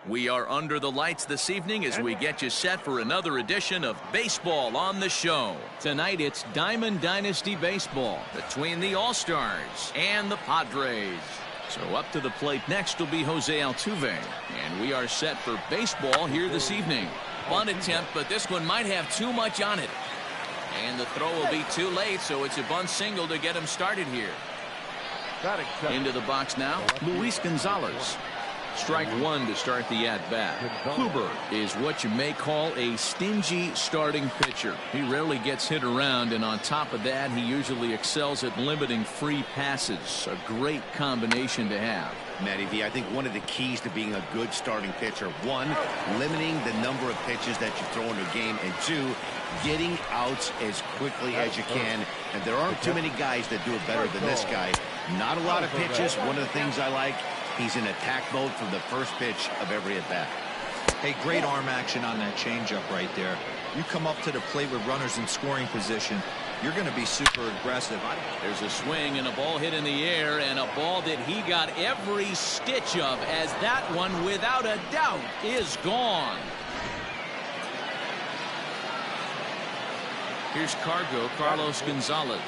We are under the lights this evening as we get you set for another edition of Baseball on the Show. Tonight it's Diamond Dynasty Baseball between the All-Stars and the Padres. So up to the plate next will be Jose Altuve. And we are set for baseball here this evening. Bunt attempt, but this one might have too much on it. And the throw will be too late, so it's a bunt single to get him started here. Into the box now, Luis Gonzalez. Strike one to start the at-bat. Kluber is what you may call a stingy starting pitcher. He rarely gets hit around, and on top of that, he usually excels at limiting free passes. A great combination to have. Matty V, I think one of the keys to being a good starting pitcher, one, limiting the number of pitches that you throw into a game, and two, getting outs as quickly as you can. And there aren't too many guys that do it better than this guy. Not a lot of pitches. One of the things I like, he's in attack mode from the first pitch of every at-bat. Hey, great arm action on that changeup right there. You come up to the plate with runners in scoring position, you're going to be super aggressive. There's a swing and a ball hit in the air, and a ball that he got every stitch of, as that one, without a doubt, is gone. Here's Carlos Gonzalez.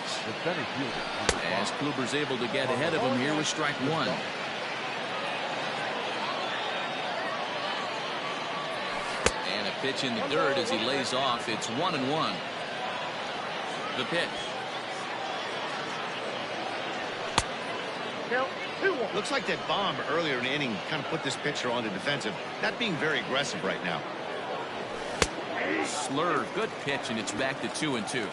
As Kluber's able to get ahead of him here with strike one. And a pitch in the dirt as he lays off. It's 1-1. The pitch. Looks like that bomb earlier in the inning kind of put this pitcher on the defensive. Not being very aggressive right now. Slurve, good pitch, and it's back to 2-2.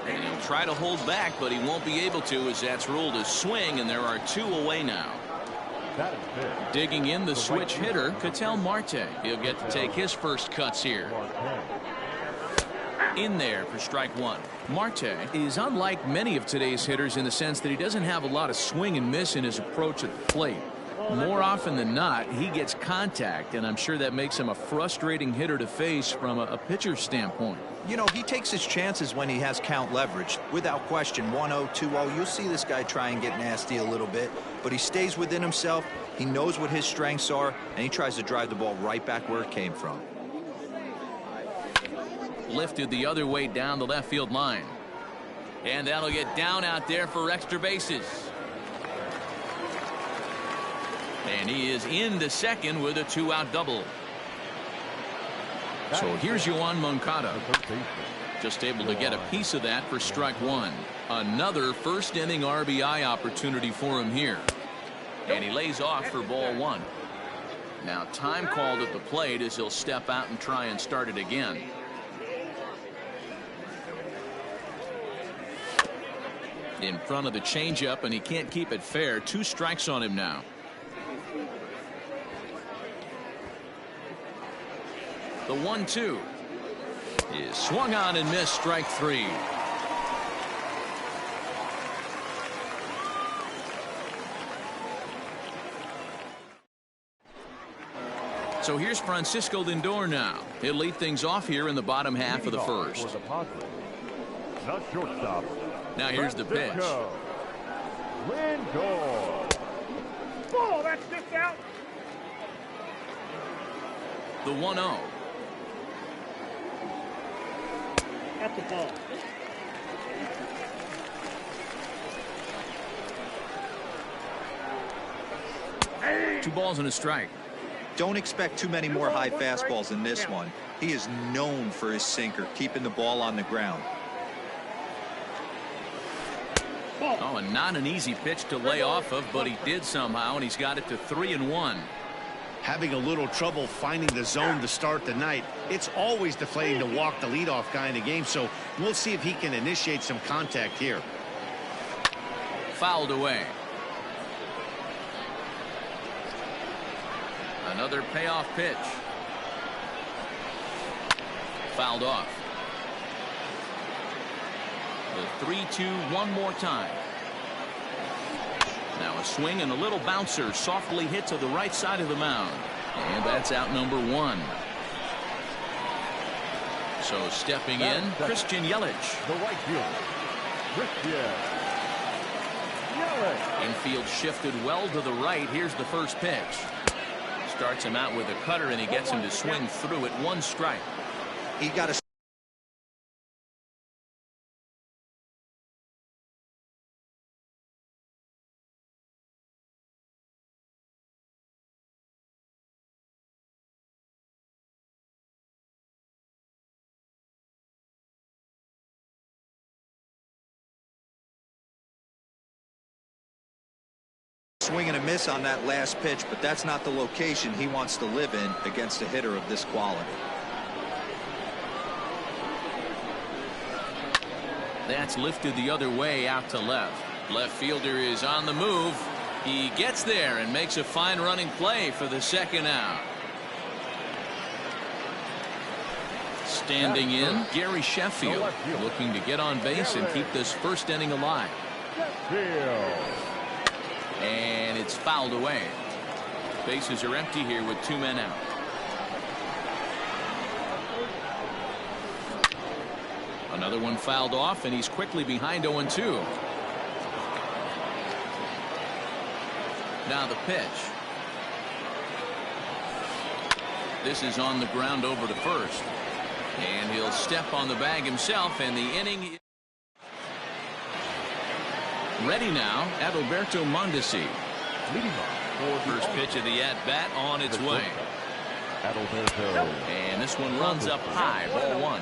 And he'll try to hold back, but he won't be able to, as that's ruled a swing, and there are two away now. Digging in the switch hitter, Ketel Marte. He'll get to take his first cuts here. In there for strike one. Marte is unlike many of today's hitters in the sense that he doesn't have a lot of swing and miss in his approach at the plate. More often than not, he gets contact, and I'm sure that makes him a frustrating hitter to face from a pitcher's standpoint. You know, he takes his chances when he has count leverage. Without question, 1-0, 2-0, you'll see this guy try and get nasty a little bit, but he stays within himself. He knows what his strengths are, and he tries to drive the ball right back where it came from. Lifted the other way down the left field line. And that'll get down out there for extra bases. And he is into second with a two-out double. So here's Yoan Moncada. Just able to get a piece of that for strike one. Another first inning RBI opportunity for him here. And he lays off for ball one. Now time called at the plate as he'll step out and try and start it again. In front of the changeup, and he can't keep it fair. 2 strikes on him now. The 1-2 is swung on and missed, strike 3. So here's Francisco Lindor now. He'll lead things off here in the bottom half of the first. Now here's the pitch. Lindor. Ball, that's just out. The 1-0. At the ball. Two balls and a strike. Don't expect too many more high fastballs in this one. He is known for his sinker, keeping the ball on the ground. Oh, and not an easy pitch to lay off of, but he did somehow, and he's got it to 3-1. Having a little trouble finding the zone to start the night. It's always deflating to walk the leadoff guy in the game, so we'll see if he can initiate some contact here. Fouled away. Another payoff pitch. Fouled off. The 3-2 one more time. Now a swing and a little bouncer softly hit to the right side of the mound. And that's out number 1. So stepping in, Christian Yelich. The right fielder, Christian Yelich. Infield shifted well to the right. Here's the first pitch. Starts him out with a cutter, and he gets him to swing through it. 1 strike. He got a swing and a miss on that last pitch, but that's not the location he wants to live in against a hitter of this quality. That's lifted the other way out to left. Left fielder is on the move. He gets there and makes a fine running play for the second out. Standing in, Gary Sheffield, looking to get on base and keep this first inning alive. And it's fouled away. Bases are empty here with 2 men out. Another one fouled off, and he's quickly behind 0-2. Now the pitch. This is on the ground over to first. And he'll step on the bag himself, and the inning. Ready now, Adalberto Mondesi. First pitch of the at-bat on its way. And this one runs up high, ball 1.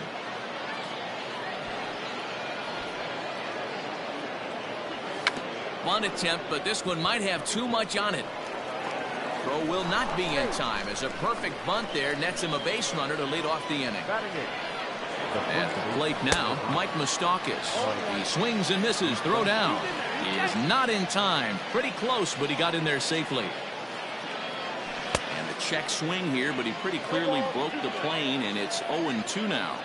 One attempt, but this one might have too much on it. Throw will not be in time, as a perfect bunt there nets him a base runner to lead off the inning. At the plate now, Mike Moustakas. He swings and misses. Throw down. He is not in time. Pretty close, but he got in there safely. And the check swing here, but he pretty clearly broke the plane, and it's 0-2 now.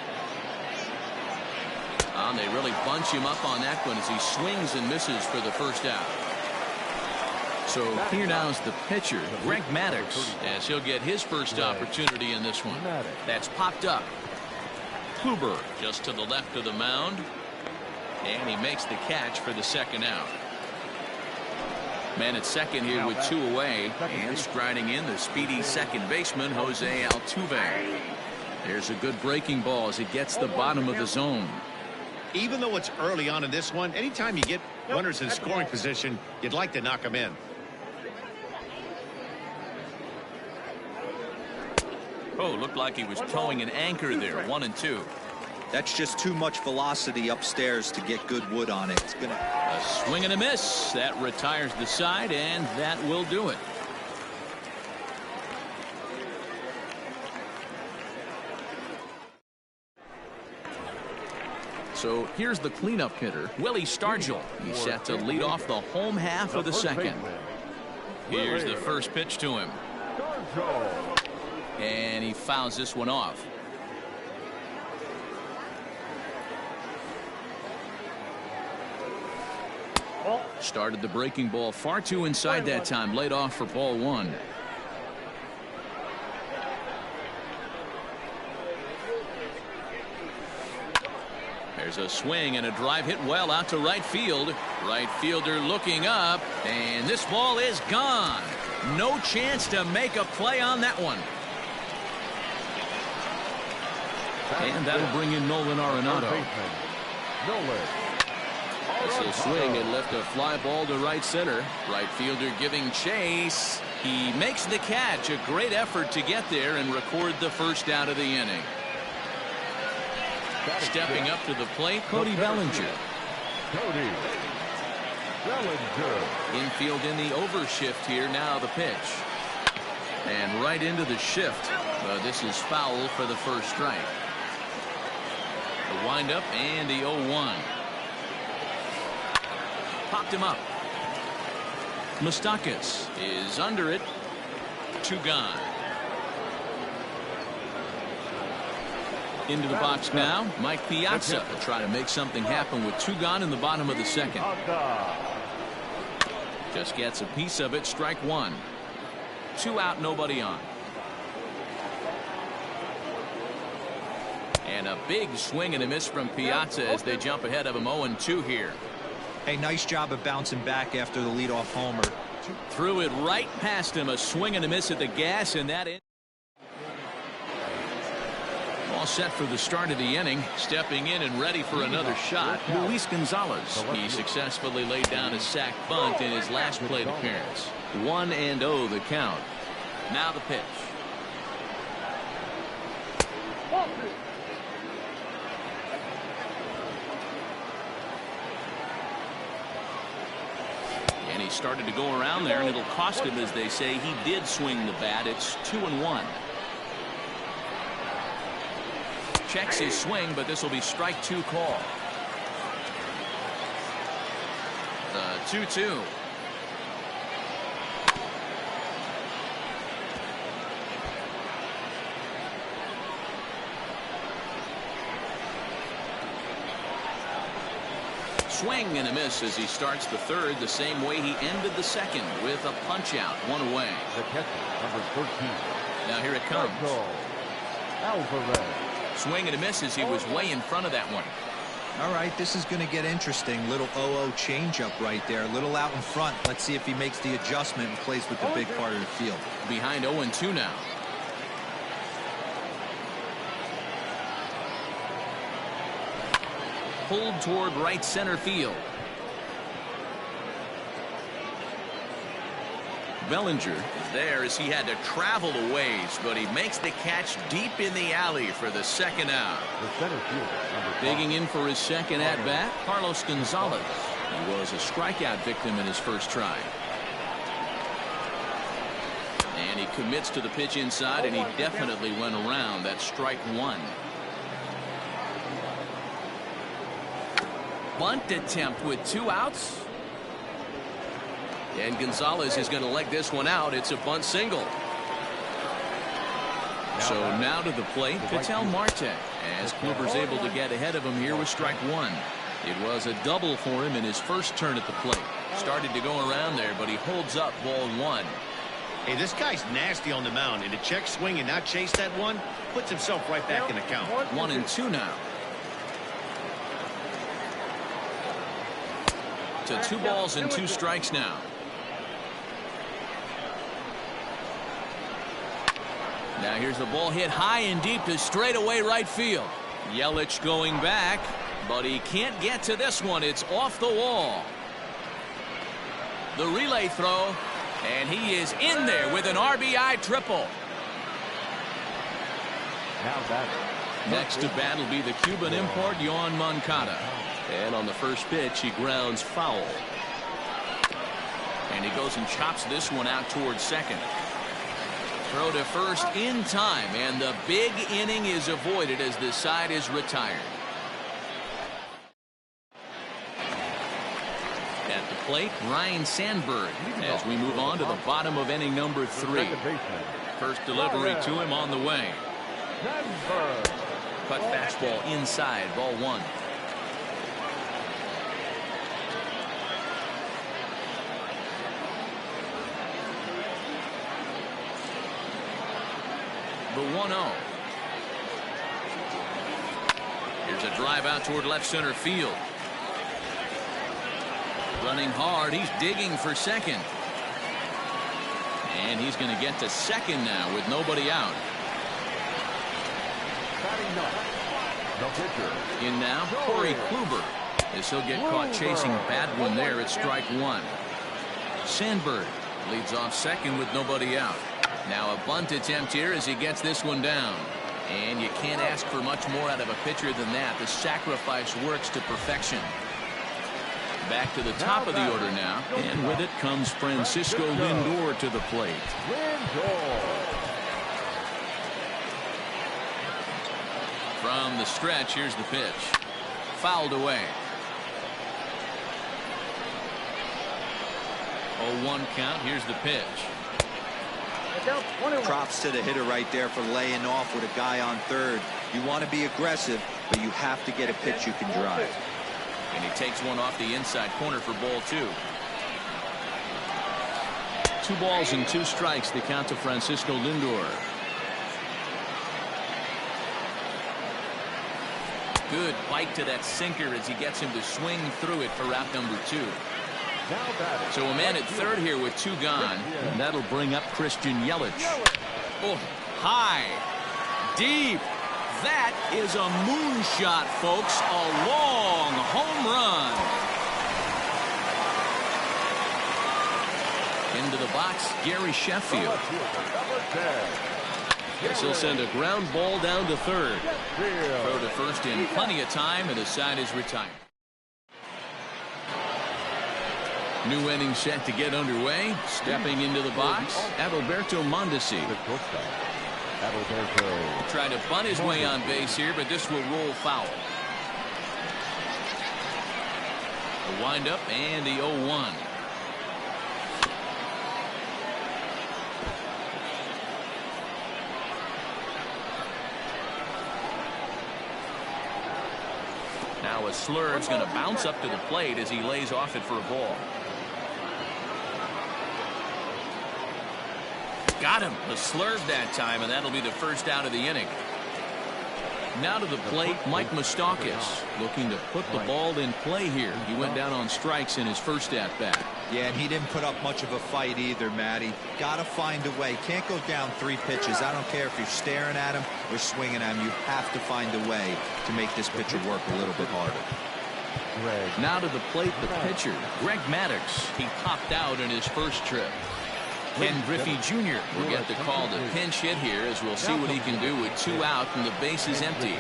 And they really bunch him up on that one as he swings and misses for the first out. So here now is the pitcher, Greg Maddux, as he'll get his first opportunity in this one. That's popped up. Kluber just to the left of the mound, and he makes the catch for the second out. Man at second here with 2 away, and striding in the speedy second baseman Jose Altuve. There's a good breaking ball as it gets the bottom of the zone. Even though it's early on in this one, anytime you get runners in scoring position, you'd like to knock them in. Oh, looked like he was towing an anchor there. 1-2. That's just too much velocity upstairs to get good wood on it. It's gonna. A swing and a miss. That retires the side, and that will do it. So here's the cleanup hitter, Willie Stargell. He's set to lead off the home half of the second. Here's the first pitch to him. And he fouls this one off. Started the breaking ball far too inside that time. Laid off for ball 1. There's a swing and a drive hit well out to right field. Right fielder looking up, and this ball is gone. No chance to make a play on that one. And that'll bring in Nolan Arenado. This will swing and lift a fly ball to right center. Right fielder giving chase. He makes the catch. A great effort to get there and record the first out of the inning. Stepping up to the plate, Cody Bellinger. Infield in the overshift here. Now the pitch. And right into the shift. This is foul for the first strike. The windup and the 0-1. Popped him up. Moustakas is under it. 2 gone. Into the box now, Mike Piazza will try to make something happen with 2 gone in the bottom of the second. Just gets a piece of it. Strike 1. 2 out, nobody on. And a big swing and a miss from Piazza as they jump ahead of him 0-2 here. Hey, nice job of bouncing back after the leadoff homer. Threw it right past him. A swing and a miss at the gas, and that in. All set for the start of the inning. Stepping in and ready for another shot, Luis Gonzalez. He successfully laid down a sac bunt in his last plate appearance. 1-0 the count. Now the pitch. And he started to go around there, and it'll cost him, as they say. He did swing the bat. It's 2-1. Checks his swing, but this will be strike 2 call. The 2-2. Swing and a miss as he starts the third the same way he ended the second, with a punch out, 1 away. The catcher, number 13. Now here it comes. Alvarez. Swing and a miss as he was way in front of that one. All right, this is going to get interesting. Little 0-0 changeup right there. A little out in front. Let's see if he makes the adjustment and plays with the big part of the field. Behind 0-2 now. Pulled toward right center field. Bellinger is there as he had to travel a ways, but he makes the catch deep in the alley for the second out. The center fielder, number 5. Digging in for his second at-bat, Carlos Gonzalez. He was a strikeout victim in his first try. And he commits to the pitch inside, and he definitely went around. That's strike 1. Bunt attempt with 2 outs. And Gonzalez is going to leg this one out. It's a bunt single. So now to the plate, Ketel Marte, as Kluber's able to get ahead of him here with strike 1. It was a double for him in his first turn at the plate. Started to go around there, but he holds up ball 1. Hey, this guy's nasty on the mound, and to check swing and not chase that one puts himself right back in the count. 1-2 now. To 2 balls and 2 strikes now. Now here's the ball hit high and deep to straightaway right field. Yelich going back, but he can't get to this one. It's off the wall. The relay throw, and he is in there with an RBI triple. Now that. Next to bat will be the Cuban import, Yoan Moncada. And on the first pitch, he grounds foul. And he goes and chops this one out towards second. Throw to first in time, and the big inning is avoided as the side is retired. At the plate, Ryan Sandberg, as we move on to the bottom of inning number 3. First delivery to him on the way. Cut fastball inside, ball 1. The 1-0. Here's a drive out toward left center field. Running hard, he's digging for second. And he's going to get to second now with nobody out. In now, Corey Kluber, as he'll get caught chasing a bad one there at strike 1. Sandberg leads off second with nobody out. Now a bunt attempt here as he gets this one down. And you can't ask for much more out of a pitcher than that. The sacrifice works to perfection. Back to the top of the order now. And with it comes Francisco Lindor to the plate. From the stretch, here's the pitch. Fouled away. 0-1 count. Here's the pitch. Props to the hitter right there for laying off with a guy on third. You want to be aggressive, but you have to get a pitch you can drive. And he takes one off the inside corner for ball 2. 2 balls and 2 strikes the count to Francisco Lindor. Good bite to that sinker as he gets him to swing through it for out number 2. So a man at third here with 2 gone. And that'll bring up Christian Yelich. Oh, high, deep. That is a moonshot, folks. A long home run. Into the box, Gary Sheffield. Guess he'll send a ground ball down to third. Throw to first in plenty of time, and the side is retired. New inning set to get underway. Stepping into the box, Adalberto Mondesi. Trying to bunt his way on base here, but this will roll foul. The windup and the 0-1. Now a Slurve's going to bounce up to the plate as he lays off it for a ball. Got him. A Slurve that time, and that'll be the first out of the inning. Now to the plate, Mike Moustakas looking to put the ball in play here. He went down on strikes in his first at-bat. Yeah, and he didn't put up much of a fight either, Matty. Got to find a way. Can't go down 3 pitches. I don't care if you're staring at him or swinging at him. You have to find a way to make this pitcher work a little bit harder. Now to the plate, the pitcher, Greg Maddux. He popped out in his first trip. Ken Griffey Jr. will get the call to pinch hit here as we'll see what he can do with 2 out and the base is empty.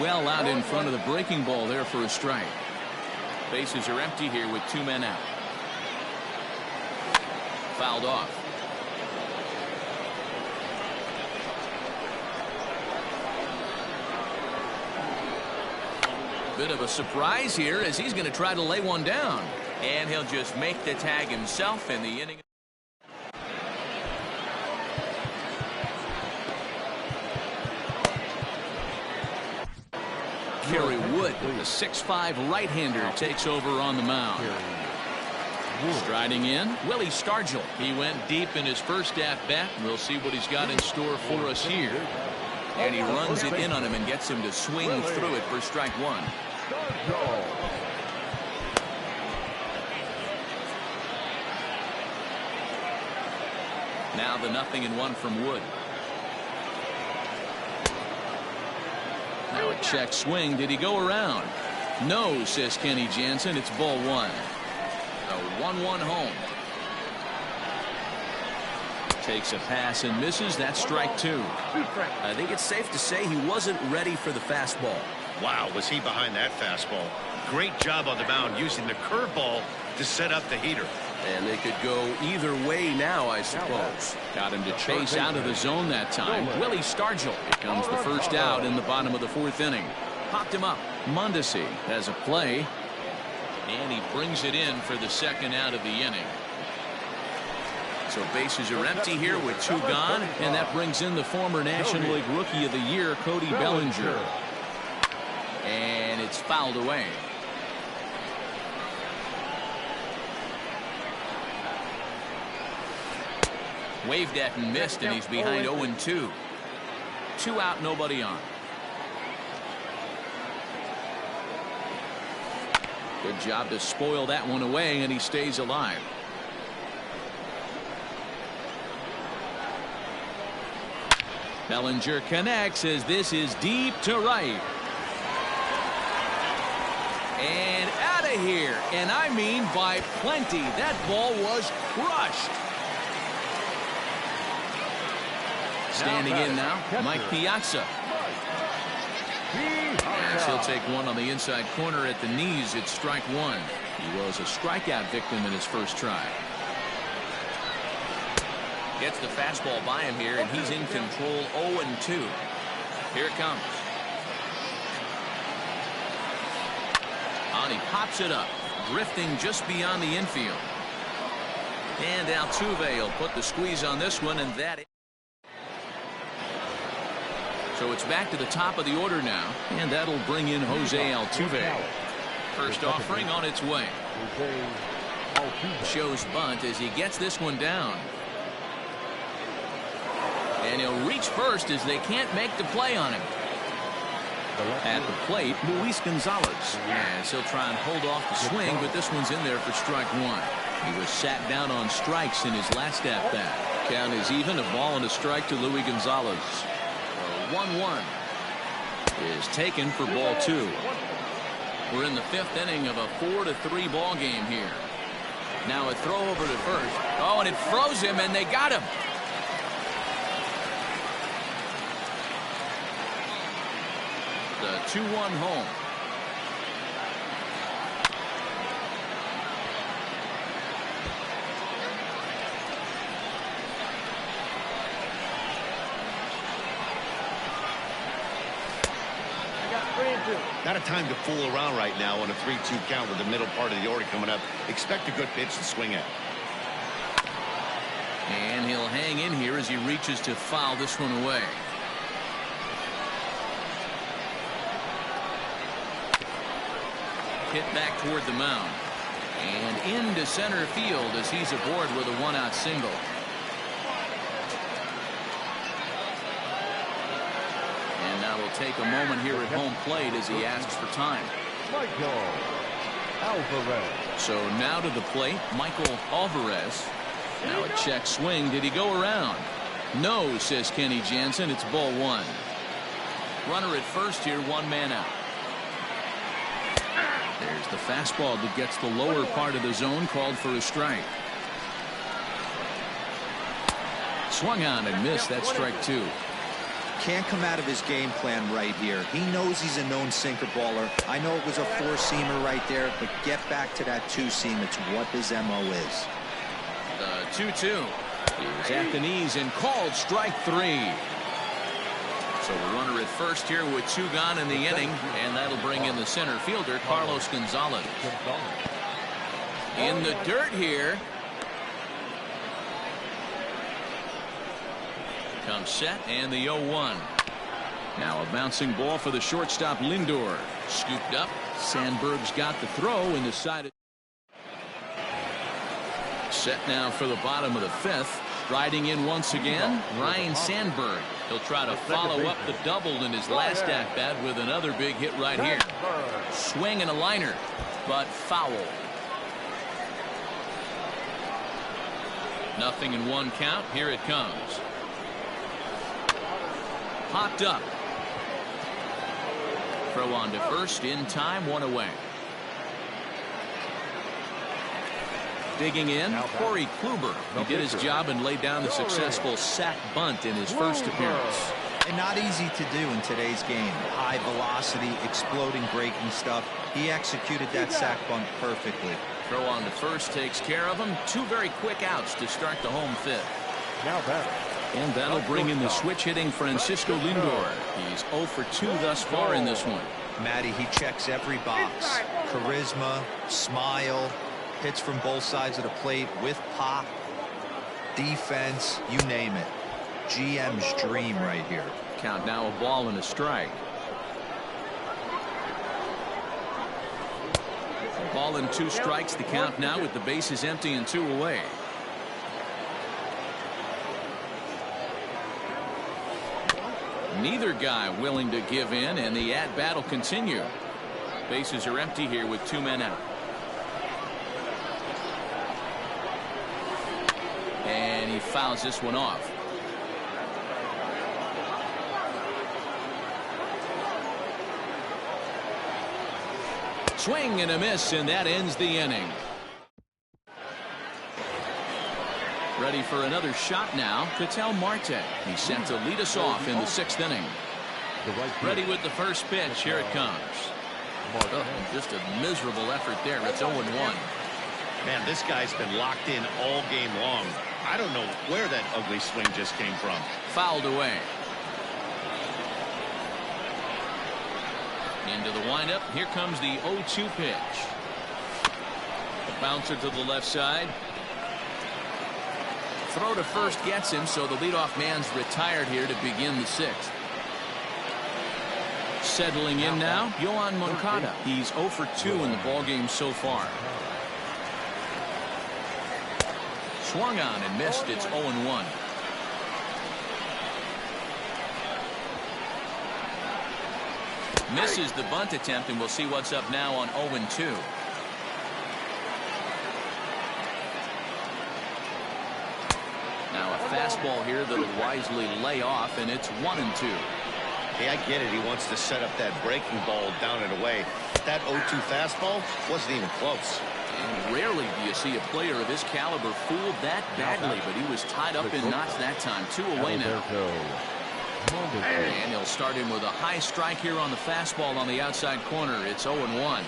Well out in front of the breaking ball there for a strike. Bases are empty here with 2 men out. Fouled off. Bit of a surprise here as he's going to try to lay one down. And he'll just make the tag himself in the inning. Kerry Wood, the 6'5" right-hander, takes over on the mound. Striding in, Willie Stargell. He went deep in his first at-bat. We'll see what he's got in store for us here. And he runs it in on him and gets him to swing through it for strike 1. Now the 0-1 from Wood. Now a check swing. Did he go around? No, says Kenny Jansen. It's ball 1. A 1-1 home. Takes a pass and misses. That's strike 2. I think it's safe to say he wasn't ready for the fastball. Wow, was he behind that fastball. Great job on the mound using the curveball to set up the heater. And they could go either way now, I suppose. Got him to chase out of the zone that time. Willie Stargell becomes the first out in the bottom of the 4th inning. Popped him up. Mondesi has a play. And he brings it in for the 2nd out of the inning. So bases are empty here with 2 gone. And that brings in the former National League Rookie of the Year, Cody Bellinger. And it's fouled away. Waved at and missed, and he's behind 0-2. 2 out, nobody on. Good job to spoil that one away, and he stays alive. Bellinger connects as this is deep to right. And out of here, and I mean by plenty. That ball was crushed. Standing in now, Mike Piazza. As he'll take one on the inside corner at the knees. It's strike 1. He was a strikeout victim in his first try. Gets the fastball by him here, and he's in control. 0-2. Here it comes. And he pops it up, drifting just beyond the infield. And Altuve will put the squeeze on this one, and that. So it's back to the top of the order now, and that'll bring in Jose Altuve. First offering on its way. Shows bunt as he gets this one down. And he'll reach first as they can't make the play on him. At the plate, Luis Gonzalez. As he'll try and hold off the swing, but this one's in there for strike one. He was sat down on strikes in his last at-bat. Count is even, a ball and a strike to Luis Gonzalez. 1-1 is taken for ball two. We're in the fifth inning of a 4-3 ball game here. Now a throw over to first. Oh, and it froze him, and they got him. The 2-1 home. Not a time to fool around right now on a 3-2 count with the middle part of the order coming up. Expect a good pitch to swing at. And he'll hang in here as he reaches to foul this one away. Hit back toward the mound. And into center field as he's aboard with a one-out single. And now we'll take a moment here at home plate as he asks for time. Michael Alvarez. So now to the plate, Michael Alvarez. Now a check swing. Did he go around? No, says Kenny Jansen. It's ball one. Runner at first here, one man out. There's the fastball that gets the lower part of the zone, called for a strike. Swung on and missed. That's strike two. Can't come out of his game plan right here. He knows he's a known sinker baller. I know it was a four-seamer right there, but get back to that two-seam. It's what his MO is. The 2-2 is at the knees and called strike three. So the runner at first here with two gone in the inning, and that'll bring in the center fielder, Carlos Gonzalez. In the dirt here. Comes set, and the 0-1. Now a bouncing ball for the shortstop, Lindor. Scooped up. Sandberg's got the throw and decided. Set now for the bottom of the fifth. Riding in once again, Ryne Sandberg. He'll try to follow up the double in his last at-bat with another big hit right here. Swing and a liner, but foul. Nothing in one count. Here it comes. Popped up. Throw on to first in time, one away. Digging in, Corey Kluber. He did his job and laid down the successful sac bunt in his first appearance. And not easy to do in today's game. High velocity, exploding, breaking stuff. He executed that sac bunt perfectly. Throw on to first takes care of him. Two very quick outs to start the home fifth. Now batter. And that'll bring in the switch-hitting Francisco Lindor. He's 0 for 2 thus far in this one. Matty, he checks every box. Charisma, smile, hits from both sides of the plate with pop, defense, you name it. GM's dream right here. Count now, a ball and a strike. Ball and 2 strikes, the count now with the bases empty and 2 away. Neither guy willing to give in, and the at-bat will continue. Bases are empty here with 2 men out. And he fouls this one off. Swing and a miss, and that ends the inning. Ready for another shot now, Ketel Marte. He's set to lead us off in the 6th inning. Ready with the first pitch. Here it comes. Oh, just a miserable effort there. It's 0-1. Man, this guy's been locked in all game long. I don't know where that ugly swing just came from. Fouled away. Into the windup. Here comes the 0-2 pitch. A bouncer to the left side. Throw to first gets him, so the leadoff man's retired here to begin the 6th. Settling in now, Yoan Moncada. He's 0 for 2 in the ballgame so far. Swung on and missed. It's 0-1. Misses the bunt attempt, and we'll see what's up now on 0-2. Now a fastball here that'll wisely lay off, and it's 1-2. Hey, I get it. He wants to set up that breaking ball down and away. That 0-2 fastball wasn't even close. And rarely do you see a player of his caliber fooled that badly, but he was tied up in knots that time. 2 away now. And he'll start him with a high strike here on the fastball on the outside corner. It's 0-1.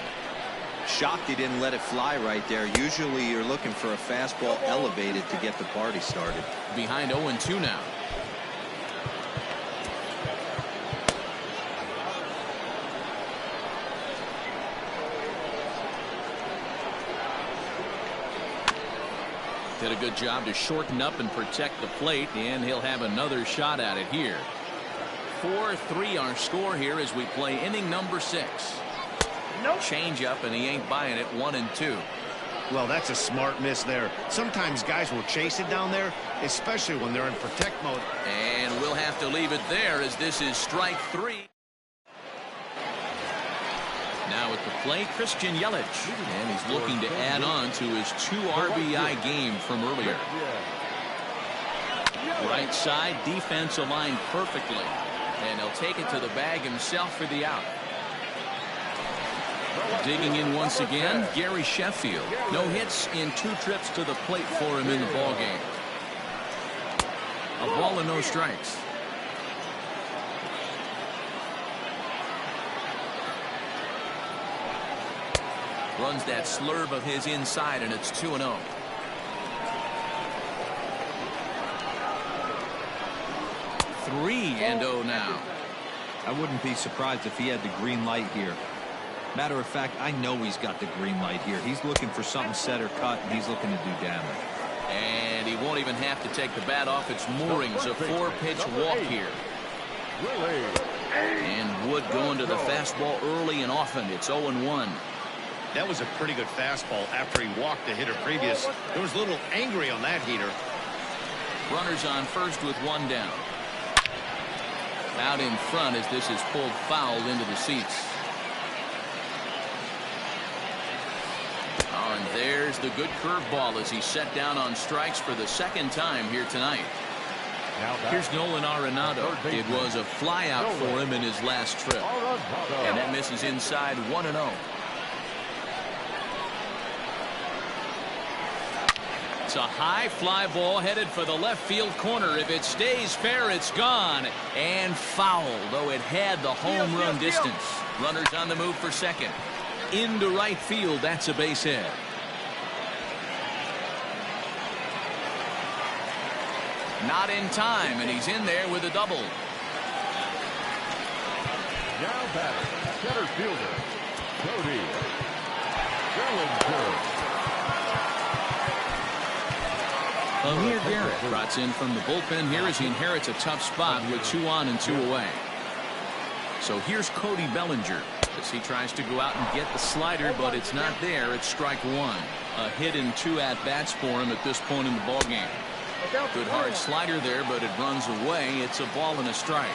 Shocked he didn't let it fly right there. Usually you're looking for a fastball elevated to get the party started. Behind 0-2 now. Did a good job to shorten up and protect the plate, and he'll have another shot at it here. 4-3 our score here as we play inning number 6. Nope. Change up, and he ain't buying it. 1-2. Well, that's a smart miss there. Sometimes guys will chase it down there, especially when they're in protect mode. And we'll have to leave it there as this is strike 3. Now at the plate, Christian Yelich, and he's looking to add on to his 2 RBI game from earlier. Right side, defense aligned perfectly, and he'll take it to the bag himself for the out. Digging in once again, Gary Sheffield. No hits in 2 trips to the plate for him in the ballgame. A ball and no strikes. Runs that slurve of his inside, and it's 2-0. Three and 0 now. I wouldn't be surprised if he had the green light here. Matter of fact, I know he's got the green light here. He's looking for something set or cut, and he's looking to do damage. And he won't even have to take the bat off its moorings. A 4-pitch walk here. And Wood going to the fastball early and often. It's 0-1. That was a pretty good fastball after he walked the hitter previous. There was a little angry on that heater. Runners on first with 1 down. Out in front as this is pulled foul into the seats. Oh, and there's the good curveball as he's set down on strikes for the 2nd time here tonight. Here's Nolan Arenado. It was a flyout for him in his last trip. And that misses inside. 1-0. It's a high fly ball headed for the left field corner. If it stays fair, it's gone. And foul, though it had the home run distance. Runners on the move for second. Into right field, that's a base hit. Not in time, and he's in there with a double. Now batter, center fielder, Cody Bellinger. Amir Garrett trots in from the bullpen here as he inherits a tough spot with 2 on and 2 away. So here's Cody Bellinger as he tries to go out and get the slider, but it's not there. It's strike 1. A hit in 2 at-bats for him at this point in the ballgame. Good hard slider there, but it runs away. It's a ball and a strike.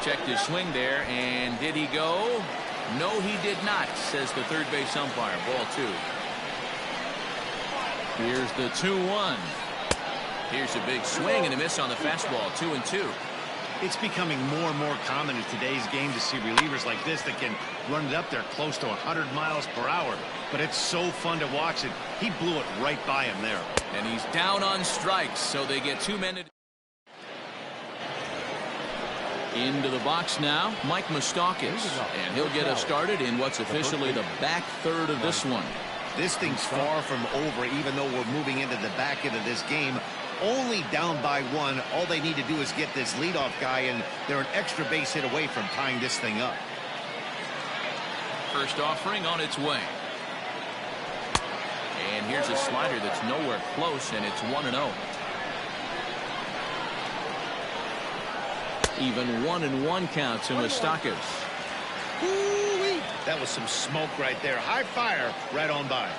Checked his swing there, and did he go? No, he did not, says the third base umpire. Ball 2. Here's the 2-1. Here's a big swing and a miss on the fastball. 2-2. It's becoming more and more common in today's game to see relievers like this that can run it up there close to 100 miles per hour. But it's so fun to watch it. He blew it right by him there. And he's down on strikes, so they get 2 men. Into the box now, Mike Moustakas, and he'll get us started in what's officially the back third of this one. This thing's far from over, even though we're moving into the back end of this game. Only down by 1. All they need to do is get this leadoff guy, and they're an extra base hit away from tying this thing up. First offering on its way. And here's a slider that's nowhere close, and it's 1-0. Even 1-1 count to Moustakas. That was some smoke right there. High fire right on by.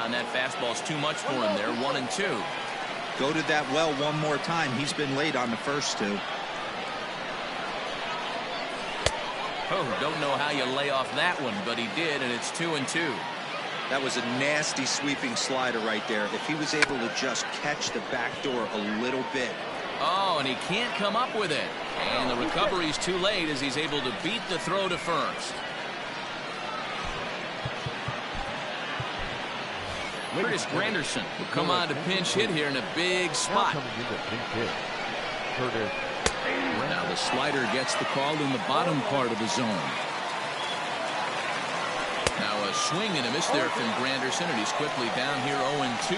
And that fastball's too much for him there. 1-2. Go to that well one more time. He's been late on the first two. Oh, don't know how you lay off that one, but he did, and it's 2-2. That was a nasty sweeping slider right there. If he was able to just catch the back door a little bit. Oh, and he can't come up with it. And the recovery's too late as he's able to beat the throw to first. Curtis Granderson will come on to pinch hit here in a big spot. Now the slider gets the call in the bottom part of the zone. Now a swing and a miss there from Granderson, and he's quickly down here 0-2.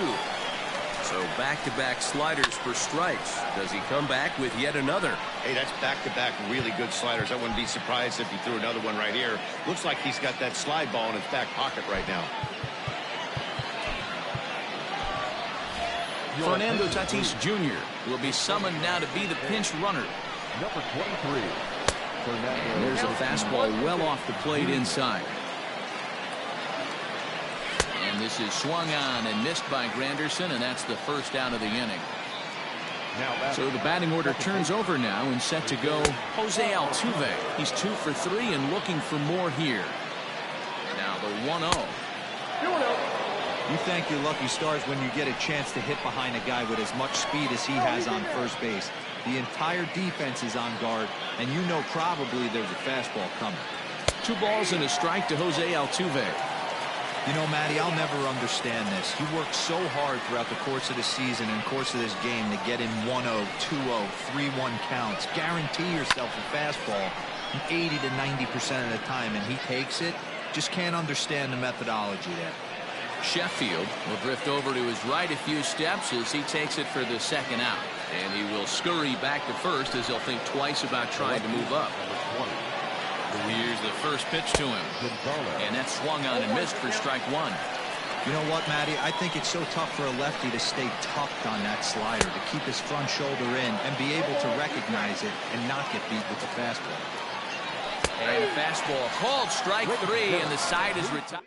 So back-to-back sliders for strikes. Does he come back with yet another? Hey, that's back-to-back really good sliders. I wouldn't be surprised if he threw another one right here. Looks like he's got that slide ball in his back pocket right now. Fernando Tatis Jr. will be summoned now to be the pinch runner. Number 23. And there's a fastball well off the plate inside. And this is swung on and missed by Granderson, and that's the first out of the inning. So the batting order turns over now, and set to go Jose Altuve. He's 2 for 3 and looking for more here. Now the 1-0. You thank your lucky stars when you get a chance to hit behind a guy with as much speed as he has on first base. The entire defense is on guard, and you know probably there's a fastball coming. 2 balls and a strike to Jose Altuve. You know, Matty, I'll never understand this. You work so hard throughout the course of the season and course of this game to get in 1-0, 2-0, 3-1 counts. Guarantee yourself a fastball 80 to 90% of the time, and he takes it. Just can't understand the methodology there. Sheffield will drift over to his right a few steps as he takes it for the second out. And he will scurry back to first as he'll think twice about trying to move up. Here's the first pitch to him. And that's swung on and missed for strike 1. You know what, Matty? I think it's so tough for a lefty to stay tucked on that slider, to keep his front shoulder in and be able to recognize it and not get beat with the fastball. And a fastball called strike 3, and the side is retired.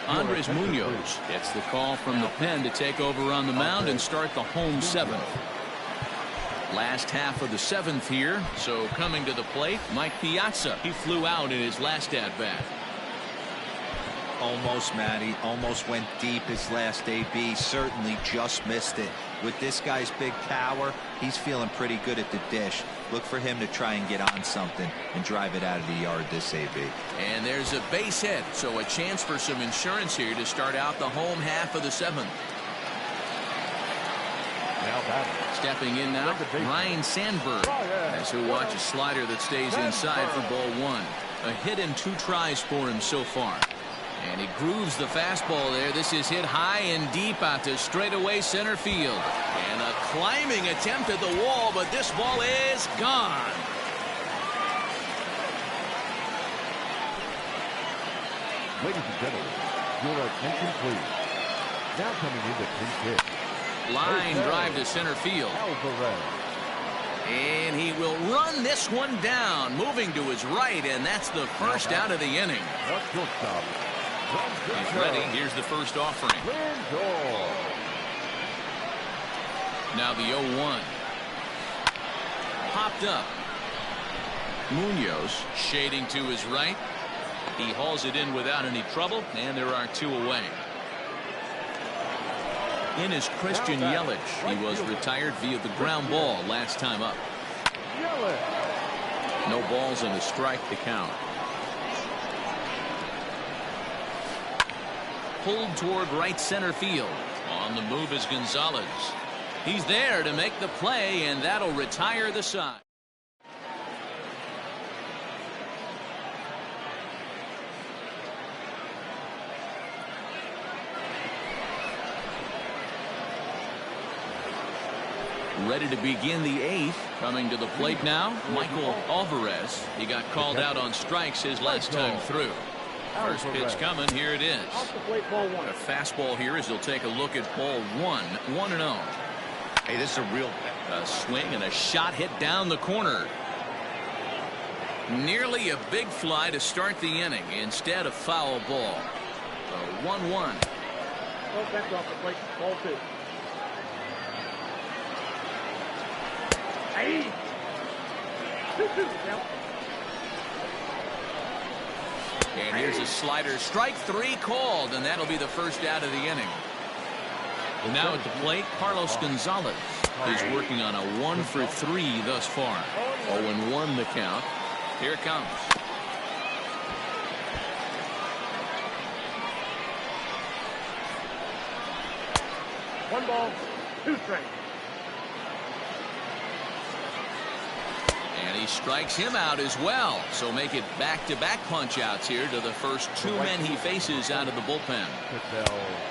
Andres Munoz gets the call from the pen to take over on the mound and start the home 7th. Last half of the 7th here, so coming to the plate, Mike Piazza. He flew out in his last at-bat. Almost, Matty. Almost went deep his last AB. Certainly just missed it. With this guy's big power, he's feeling pretty good at the dish. Look for him to try and get on something and drive it out of the yard this AB. And there's a base hit, so a chance for some insurance here to start out the home half of the 7th. Stepping in now, Ryan Sandberg, as he'll watch a slider that stays inside for ball 1. A hit in 2 tries for him so far. And he grooves the fastball there. This is hit high and deep out to straightaway center field. And a climbing attempt at the wall, but this ball is gone. Ladies and gentlemen, your attention please. Now coming into pinch hit. Line drive to center field. And he will run this one down, moving to his right, and that's the first out of the inning. He's ready. Here's the first offering. Now the 0-1. Popped up. Munoz shading to his right. He hauls it in without any trouble, and there are 2 away. In is Christian Yelich. He was retired via the ground ball last time up. No balls and a strike to count. Pulled toward right center field. On the move is Gonzalez. He's there to make the play, and that'll retire the side. Ready to begin the 8th. Coming to the plate now, Michael Alvarez. He got called out on strikes his last time through. First pitch coming. Here it is. A fastball here as he'll take a look at ball 1. 1-0. Hey, this is a real swing and a shot hit down the corner. Nearly a big fly to start the inning. Instead, a foul ball. So 1-1. Oh, that's off the plate. Ball 2. Hey! 2-2. Now. And here's a slider. Strike 3 called, and that'll be the first out of the inning. And now at the plate, Carlos Gonzalez is working on a 1-for-3 thus far. 0-1 the count. Here it comes. One ball, 2 strikes. And he strikes him out as well. So make it back-to-back punch-outs here to the first 2 men he faces out of the bullpen.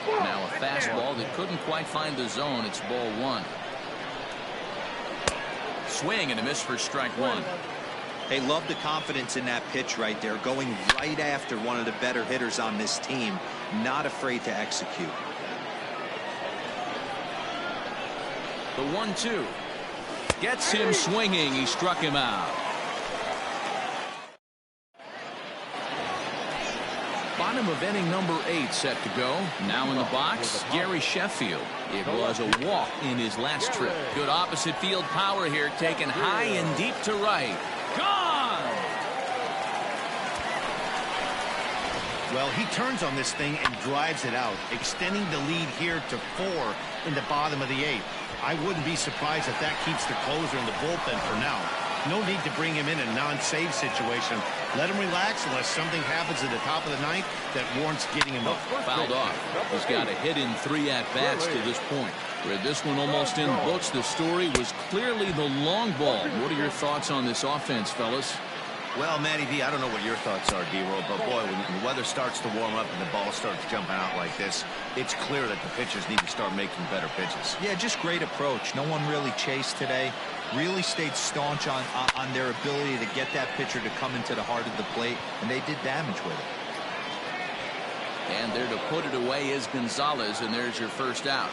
Now a fastball that couldn't quite find the zone. It's ball 1. Swing and a miss for strike 1. Hey, love the confidence in that pitch right there. Going right after one of the better hitters on this team. Not afraid to execute. The 1-2. Gets him swinging. He struck him out. Bottom of inning number 8 set to go. Now in the box, Gary Sheffield. It was a walk in his last trip. Good opposite field power here, taken high and deep to right. Gone! Well, he turns on this thing and drives it out, extending the lead here to 4 in the bottom of the 8th. I wouldn't be surprised if that keeps the closer in the bullpen for now. No need to bring him in a non-save situation. Let him relax unless something happens at the top of the 9th that warrants getting him up. Fouled off. He's got a hit in 3 at-bats to this point. Read this one almost in books. The story was clearly the long ball. What are your thoughts on this offense, fellas? Well, Matty B, I don't know what your thoughts are, D-Roll, but boy, when the weather starts to warm up and the ball starts jumping out like this, it's clear that the pitchers need to start making better pitches. Yeah, just great approach. No one really chased today. Really stayed staunch on their ability to get that pitcher to come into the heart of the plate, and they did damage with it. And there to put it away is Gonzalez, and there's your first out.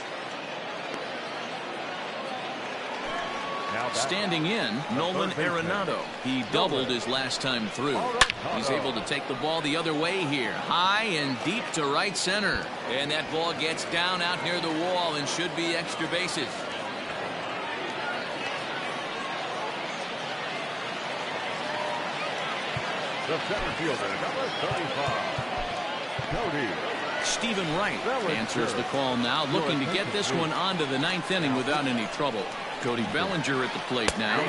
Standing in, Nolan Arenado. He doubled his last time through. He's able to take the ball the other way here. High and deep to right center. And that ball gets down out near the wall and should be extra bases. The center fielder, number 35, Cody. Stephen Wright answers the call now, looking to get this one onto the 9th inning without any trouble. Cody Bellinger at the plate now.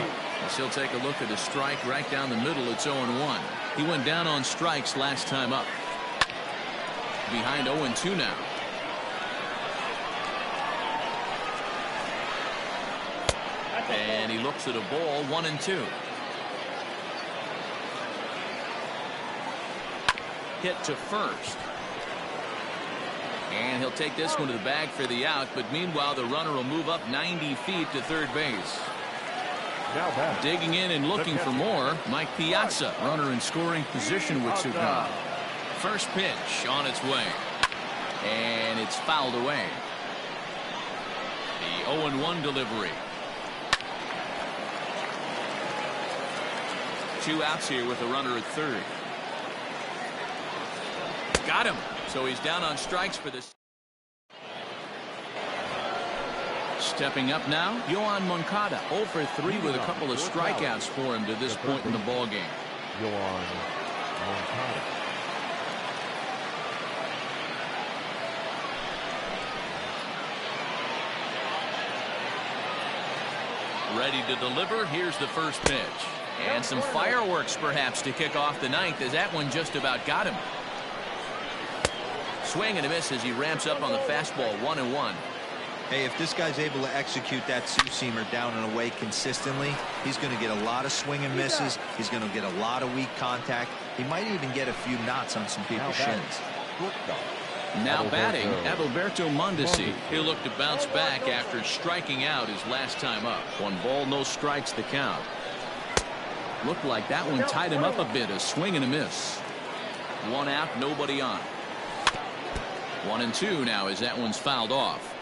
As he'll take a look at a strike right down the middle. It's 0-1. He went down on strikes last time up. Behind 0-2 now. And he looks at a ball, 1-2. Hit to first. And he'll take this one to the bag for the out, but meanwhile the runner will move up 90 feet to third base. Digging in and looking for more, Mike Piazza, runner in scoring position with 2 down. First pitch on its way. And it's fouled away. The 0-1 delivery. 2 outs here with a runner at third. Got him. So he's down on strikes for this. Stepping up now, Yohan Moncada, 0 for 3 with a couple of strikeouts for him to this point in the ball game. Yohan Moncada. Ready to deliver. Here's the first pitch. And some fireworks perhaps to kick off the 9th, as that one just about got him. Swing and a miss as he ramps up on the fastball. 1-1. Hey, if this guy's able to execute that two-seamer down and away consistently, he's going to get a lot of swing and misses. He's going to get a lot of weak contact. He might even get a few knots on some people's shins. Now batting, Adalberto Mondesi. He'll look to bounce back after striking out his last time up. 1 ball, no strikes the count. Looked like that one tied him up a bit. A swing and a miss. 1 out, nobody on. 1-2 now as that one's fouled off.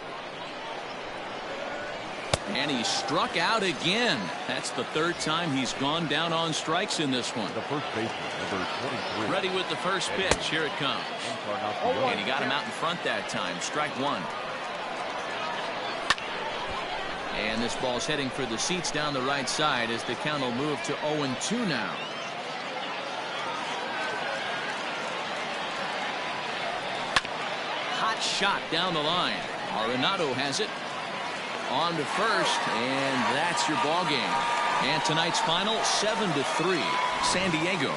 And he struck out again. That's the third time he's gone down on strikes in this one. The first baseman, number 23. Ready with the first pitch. Here it comes. And he got him out in front that time. Strike one. And this ball's heading for the seats down the right side as the count will move to 0-2 now. Hot shot down the line. Arenado has it. On to first, and that's your ball game. And tonight's final, 7-3. San Diego